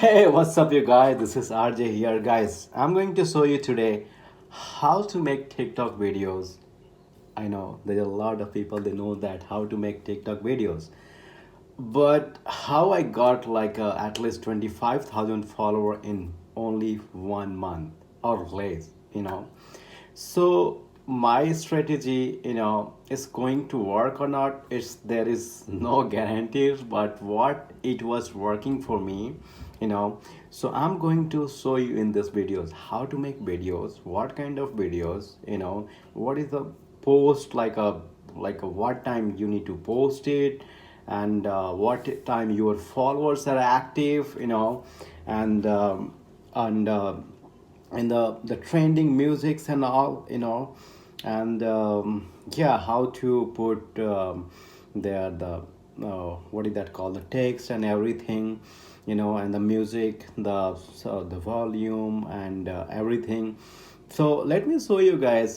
Hey, what's up, you guys? This is RJ here, guys. I'm going to show you today how to make TikTok videos. I know there's a lot of people they know that how to make TikTok videos, but how I got like at least 25,000 follower in only 1 month or less, so my strategy, is going to work or not. It's there is no guarantees, but what it was working for me, you know. So I'm going to show you in this videos how to make videos, what kind of videos, what is the post like a what time you need to post it, and what time your followers are active, and and and the trending musics and all, and yeah, how to put there the what is that called, the text and everything, and the music, the volume and everything. So let me show you guys,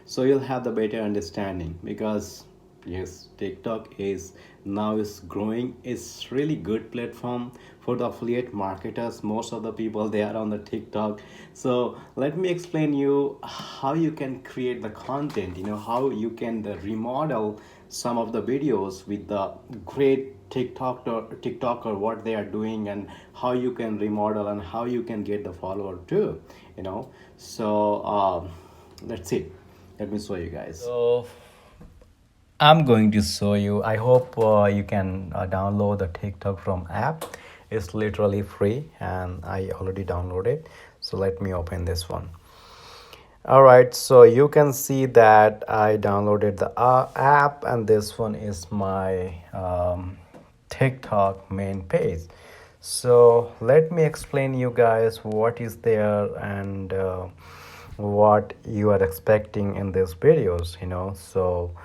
so you'll have the better understanding, because yes, TikTok is now is growing. It's really good platform for the affiliate marketers. Most of the people they are on the TikTok. So let me explain you how you can create the content, how you can remodel some of the videos with the great TikToker what they are doing, and how you can remodel and how you can get the follower too, so let's see. Let me show you guys. So I'm going to show you. I hope you can download the TikTok from app. It's literally free and I already downloaded. So let me open this one. All right, so you can see that I downloaded the app, and this one is my TikTok main page. So let me explain you guys what is there, and what you are expecting in these videos, so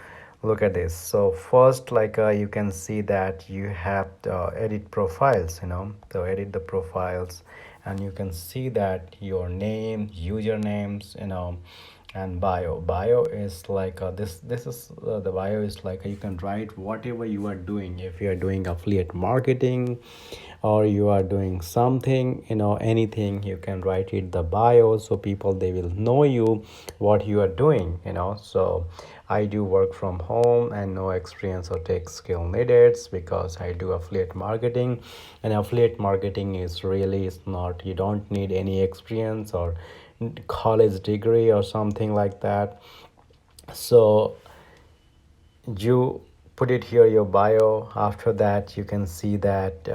look at this. So first, like you can see that you have to edit profiles, so edit the profiles, and you can see that your name, usernames, and bio is like this is the bio is like you can write whatever you are doing. If you are doing affiliate marketing, or you are doing something, anything, you can write it the bio, so people they will know you what you are doing, so I do work from home and no experience or tech skill needed, because I do affiliate marketing, and affiliate marketing is really is not, you don't need any experience or college degree or something like that. So you put it here, your bio. After that you can see that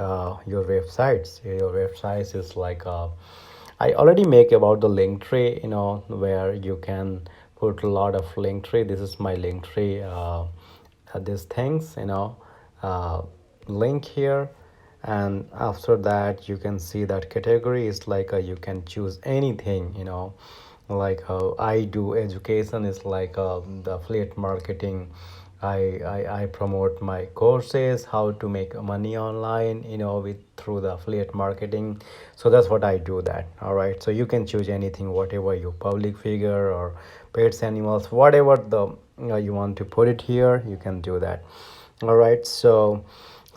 your websites is like I already make about the link tree, where you can put a lot of link tree. This is my link tree, these things, uh, link here. And after that you can see that category is like you can choose anything, like I do education is like the affiliate marketing. I promote my courses, how to make money online, with through the affiliate marketing. So that's what I do that. All right, so you can choose anything, whatever you public figure or pets, animals, whatever the you want to put it here, you can do that. All right, so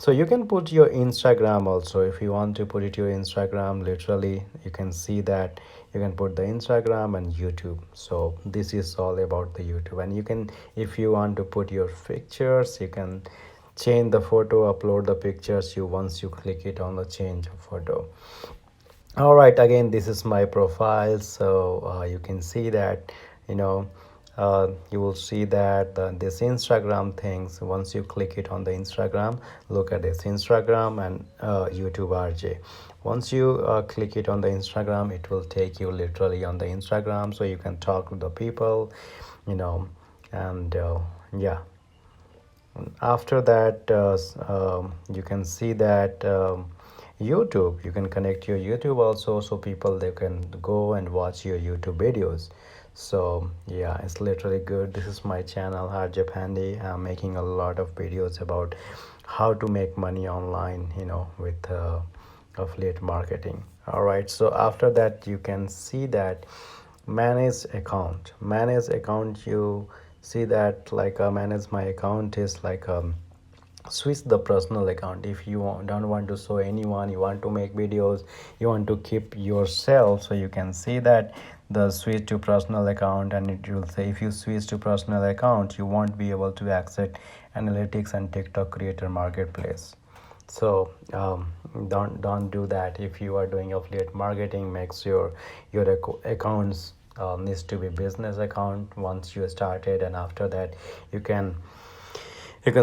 you can put your Instagram also. If you want to put it your Instagram, literally you can see that you can put the Instagram and YouTube. So this is all about the YouTube. And you can, if you want to put your pictures, you can change the photo, upload the pictures you once you click it on the change photo. All right, again this is my profile. So you can see that, you know you will see that this Instagram things, once you click it on the Instagram, look at this Instagram and YouTube RJ. Once you click it on the Instagram, it will take you literally on the Instagram, so you can talk to the people, and yeah. After that you can see that YouTube, you can connect your YouTube also, so people they can go and watch your YouTube videos. So yeah, it's literally good. This is my channel, RJ Pandey. I'm making a lot of videos about how to make money online, with affiliate marketing. All right, so after that you can see that manage account. You see that like manage my account is like switch the personal account. If you don't want to show anyone, you want to make videos, you want to keep yourself, so you can see that the switch to personal account, and it will say if you switch to personal account you won't be able to access analytics and TikTok creator marketplace. So don't do that. If you are doing affiliate marketing, make sure your accounts needs to be business account once you started, and after that you can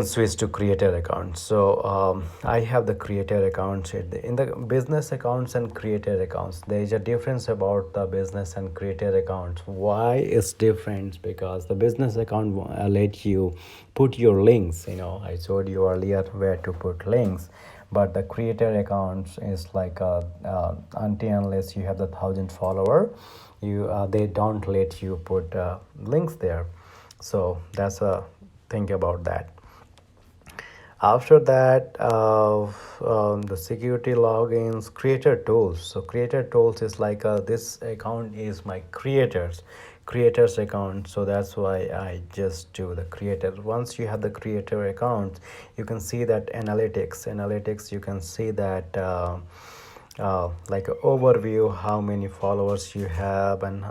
switch to creator account. So I have the creator account. In the business accounts and creator accounts, there is a difference about the business and creator accounts. Why is different? Because the business account let you put your links. I showed you earlier where to put links, but the creator accounts is like until unless you have the 1,000 follower, you they don't let you put links there. So that's a think about that. After that, the security logins, creator tools. So creator tools is like this account is my creators account, so that's why I just do the creator. Once you have the creator account, you can see that analytics, you can see that like a overview, how many followers you have and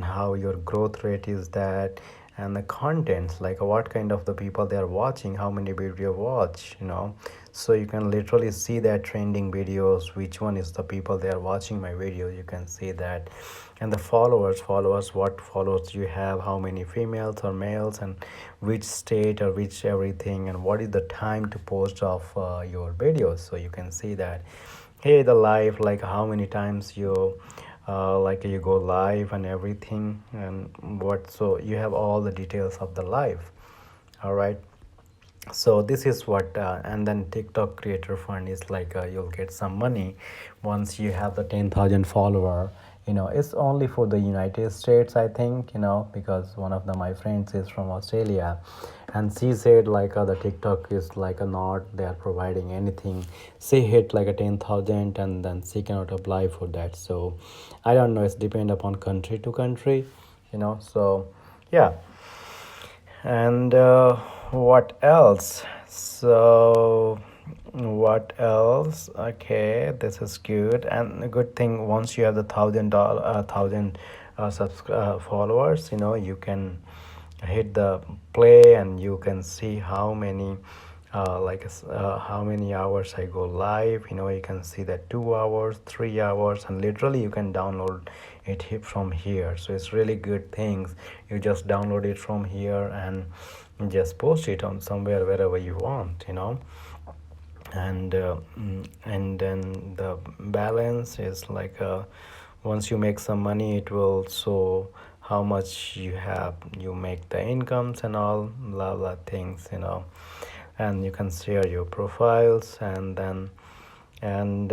how your growth rate is that, and the contents, like what kind of the people they are watching, how many video watch, so you can literally see that trending videos, which one is the people they are watching my video, you can see that. And the followers, what followers you have, how many females or males, and which state or which everything, and what is the time to post of your videos, so you can see that. Hey, the live, like how many times you like you go live and everything, and what, so you have all the details of the live. All right, so this is what and then TikTok creator fund is like you'll get some money once you have the 10,000 follower. It's only for the United States, I think, because one of my friends is from Australia, and she said like the TikTok is like a not they are providing anything. She hit like a 10,000 and then she cannot apply for that. So I don't know, it's depend upon country to country, so yeah. And what else? So what else? Okay, this is good. And a good thing, once you have the thousand followers, you can hit the play and you can see how many how many hours I go live. You can see that 2 hours, 3 hours, and literally you can download it from here. So it's really good things. You just download it from here and just post it on somewhere wherever you want, and then the balance is like once you make some money, it will show how much you make the incomes and all blah blah things, and you can share your profiles, and then and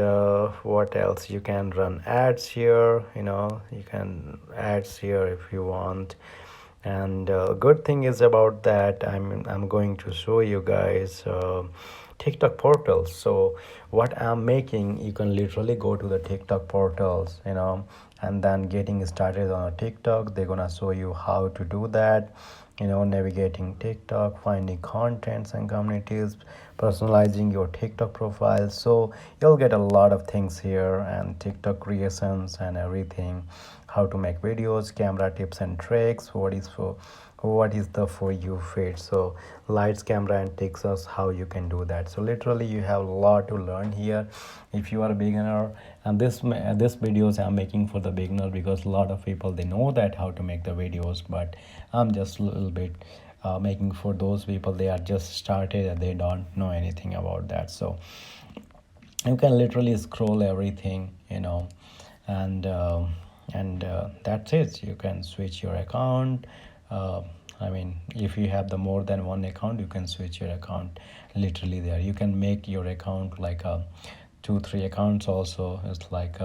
what else, you can run ads here, you can ads here if you want. And good thing is about that, I'm going to show you guys TikTok portals. So what I'm making, you can literally go to the TikTok portals, and then getting started on a TikTok, they're gonna show you how to do that, navigating TikTok, finding contents and communities, personalizing your TikTok profile. So you'll get a lot of things here, and TikTok creations and everything, how to make videos, camera tips and tricks, what is the for you feed, so lights, camera and takes us how you can do that. So literally you have a lot to learn here if you are a beginner. And this videos I'm making for the beginner, because a lot of people, they know that how to make the videos, but I'm just a little bit making for those people, they are just started and they don't know anything about that. So you can literally scroll everything, and that's it. You can switch your account. If you have the more than one account, you can switch your account literally there. You can make your account like 2-3 accounts also. It's like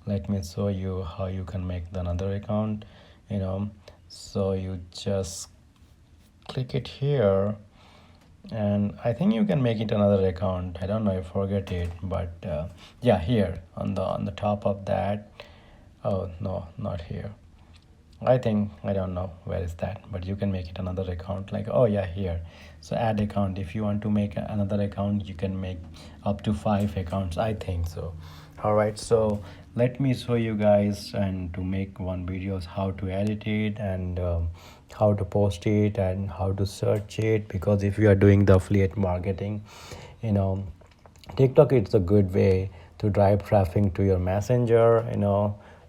let me show you how you can make another account, so you just click it here, and I think you can make it another account. I don't know, I forget it, but yeah, here on the top of that. Oh no, not here. I think I don't know where is that, but you can make it another account. Like, oh yeah, here. So add account. If you want to make another account, you can make up to 5 accounts. I think so. All right. So let me show you guys and to make one videos how to edit it and how to post it and how to search it. Because if you are doing the affiliate marketing, you know, TikTok it's a good way to drive traffic to your messenger,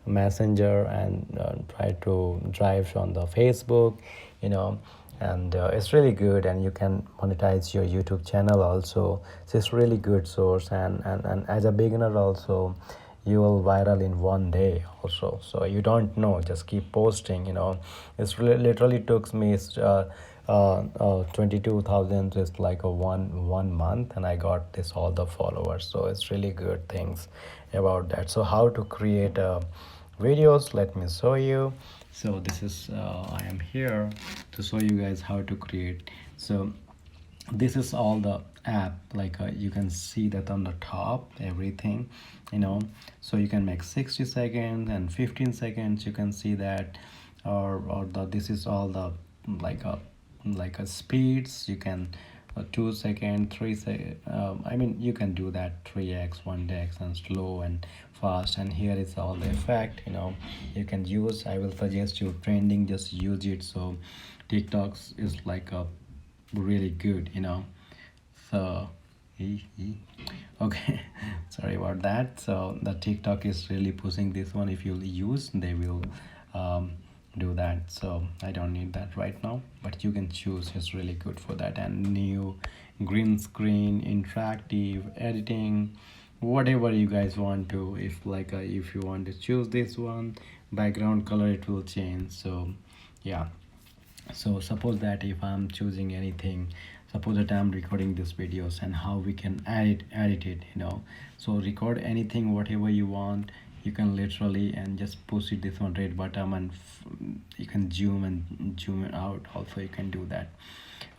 messenger, and try to drive on the Facebook, you know, and it's really good, and you can monetize your YouTube channel also. So it's really good source, and as a beginner also, you will viral in one day also. So you don't know, just keep posting, it's really, literally took me 22,000 just like a one month, and I got this all the followers. So it's really good things about that. So how to create videos, let me show you. So this is I am here to show you guys how to create. So this is all the app, like you can see that on the top everything, so you can make 60 seconds and 15 seconds, you can see that, or this is all the like a speeds, you can 2 second 3 second, I mean you can do that 3x 1x and slow and fast, and here is all the effect, you can use. I will suggest you trending, just use it. So TikToks is like a really good, so okay. Sorry about that. So the TikTok is really pushing this one. If you use, they will do that. So I don't need that right now, but you can choose. It's really good for that. And new green screen, interactive editing, whatever you guys want to. If you want to choose this one, background color, it will change. So yeah. So suppose that if I'm choosing anything, suppose that I'm recording these videos, and how we can edit it, so record anything whatever you want. You can literally and just push it this one red button, and you can zoom it out also, you can do that.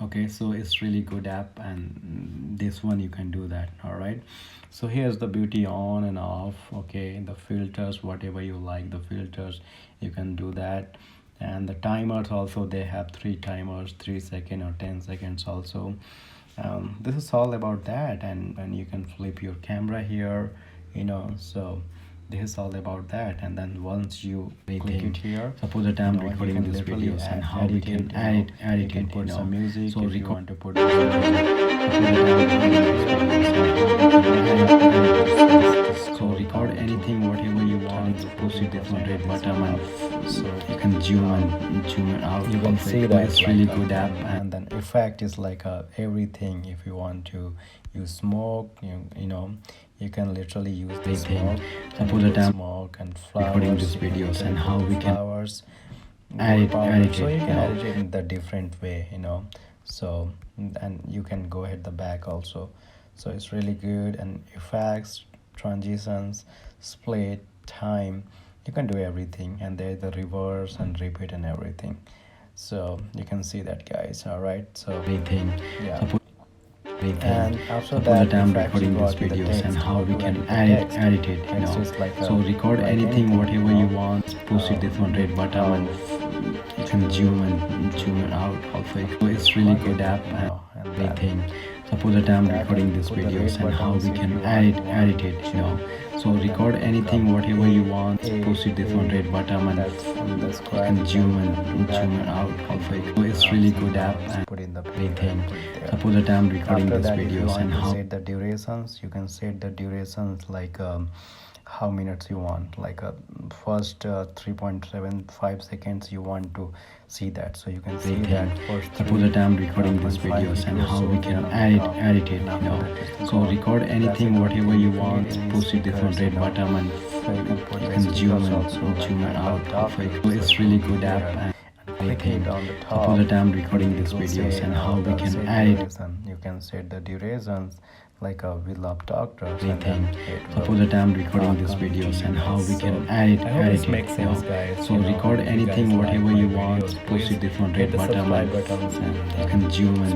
Okay, so it's really good app, and this one you can do that. All right, so here's the beauty on and off. Okay, the filters, whatever you like, the filters, you can do that. And the timers also, they have 3 timers, 3 second or 10 seconds also. This is all about that, and you can flip your camera here, so this is all about that. And then once you click it here, suppose that I'm recording these videos, and how we can edit it, put some music. So if you want to put so record anything whatever you want, push it this one red button, and so you can zoom it out. You can see that it's really good app. And then effect is like everything. If you want to use smoke, you can literally use the smoke. Suppose that I'm smoke and flowers, recording these videos, and how we can flowers edit it. So you can edit it in the different way, so, and you can go ahead the back also. So it's really good. And effects, transitions, split, time, you can do everything. And there's the reverse and repeat and everything. So you can see that, guys. All right, so everything, yeah. And after that, I'm recording these videos, and how we can edit it, so record anything whatever you want, push it this one red button, and you can zoom it out also. So it's really good app. And everything, suppose that I'm recording these videos, and how we can edit it, so record anything whatever you want, push it this one red button, and you can zoom it out also. So it's really good app. And put in the everything, suppose that I'm recording these videos, and how set the durations, you can set the durations like how minutes you want, like first 3.75 seconds you want to see that. So you can see that first. Suppose that I'm recording these videos, and how we can edit it, so record anything whatever you want, push it this one red button, and you can zoom it out. So it's really good app. Everything, suppose that I'm recording these videos, and how we can edit. You can set the durations like we love doctors. Everything, suppose that I'm recording these videos, and how we can edit it, makes sense, guys. So record anything whatever you want, push it this one red button, and you can zoom it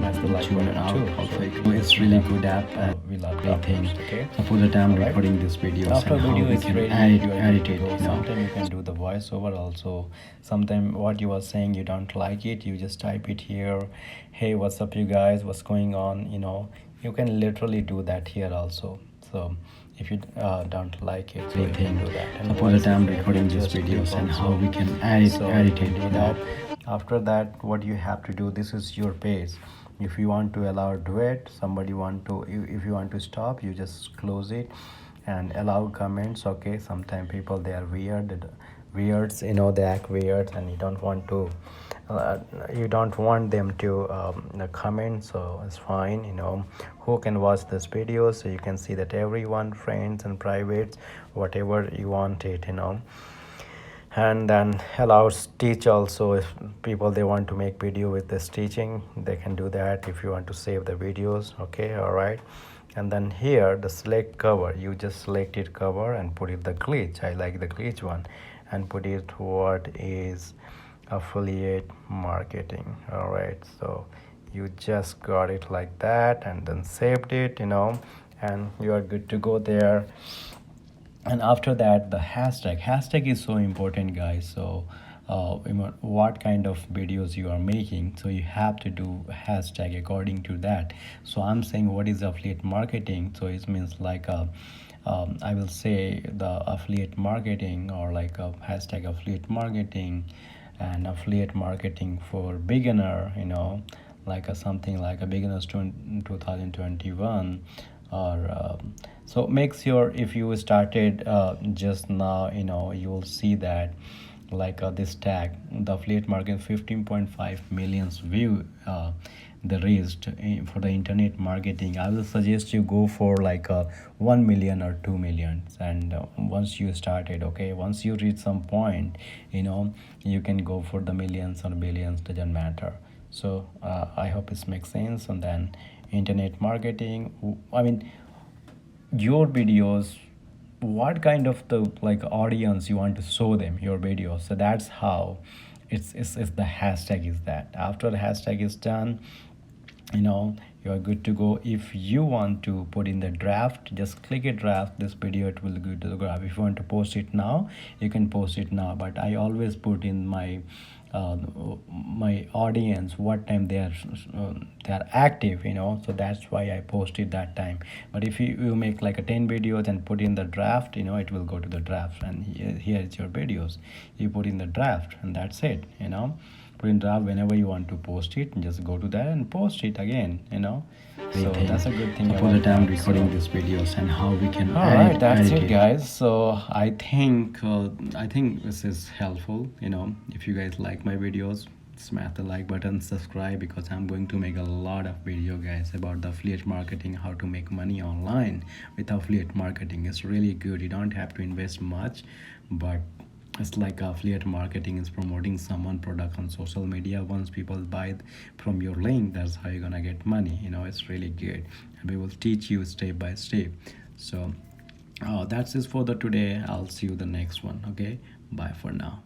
out also. So it's really good app. We love everything. Suppose that I'm recording these videos, and how we can edit it, sometimes you can do the voiceover also. Sometime what you are saying you don't like it, you just type it here. Hey, what's up you guys, what's going on, you can literally do that here also. So if you don't like it, so you can do that. And suppose that I'm recording these videos and how we can edit it, after that what you have to do, this is your page. If you want to allow duet, somebody want to, if you want to stop, you just close it and allow comments. Okay, sometimes people they are weirds, they act weird and uh, you don't want them to comment, so it's fine. Who can watch this video, so you can see that everyone, friends and privates, whatever you want it, and then allows teach also. If people they want to make video with this teaching, they can do that. If you want to save the videos, okay, all right. And then here the select cover, you just select it cover and put it the glitch. I like the glitch one, and put it what is affiliate marketing. All right, so you just got it like that and then saved it, and you are good to go there. And after that, the hashtag is so important, guys. So what kind of videos you are making, so you have to do hashtag according to that. So I'm saying what is affiliate marketing, so it means like I will say the affiliate marketing, or like a hashtag affiliate marketing, and affiliate marketing for beginner, like a something like a beginners 2021, or so make sure if you started just now, you will see that like this tag, the affiliate market 15.5 millions view the reached for the internet marketing. I will suggest you go for like 1 million or 2 millions, and once you started, okay, once you reach some point, you can go for the millions or billions, doesn't matter. So I hope this makes sense. And then internet marketing, I mean, your videos, what kind of the like audience you want to show them your videos, so that's how it's the hashtag is that. After the hashtag is done, you are good to go. If you want to put in the draft, just click a draft this video, it will go to the graph. If you want to post it now, you can post it now, but I always put in my my audience what time they are active, so that's why I posted that time. But if you make like a 10 videos and put in the draft, it will go to the draft, and here is your videos. You put in the draft and that's it. Put in draft, whenever you want to post it, just go to that and post it again. So that's a good thing. For the time recording these videos and how we can all right, that's it, guys. So I think this is helpful. If you guys like my videos, smash the like button, subscribe, because I'm going to make a lot of video, guys, about the affiliate marketing, how to make money online with affiliate marketing. It's really good. You don't have to invest much, but it's like affiliate marketing is promoting someone product on social media. Once people buy from your link, that's how you're gonna get money. It's really good, and we will teach you step by step. So that's it for the today. I'll see you the next one. Okay, bye for now.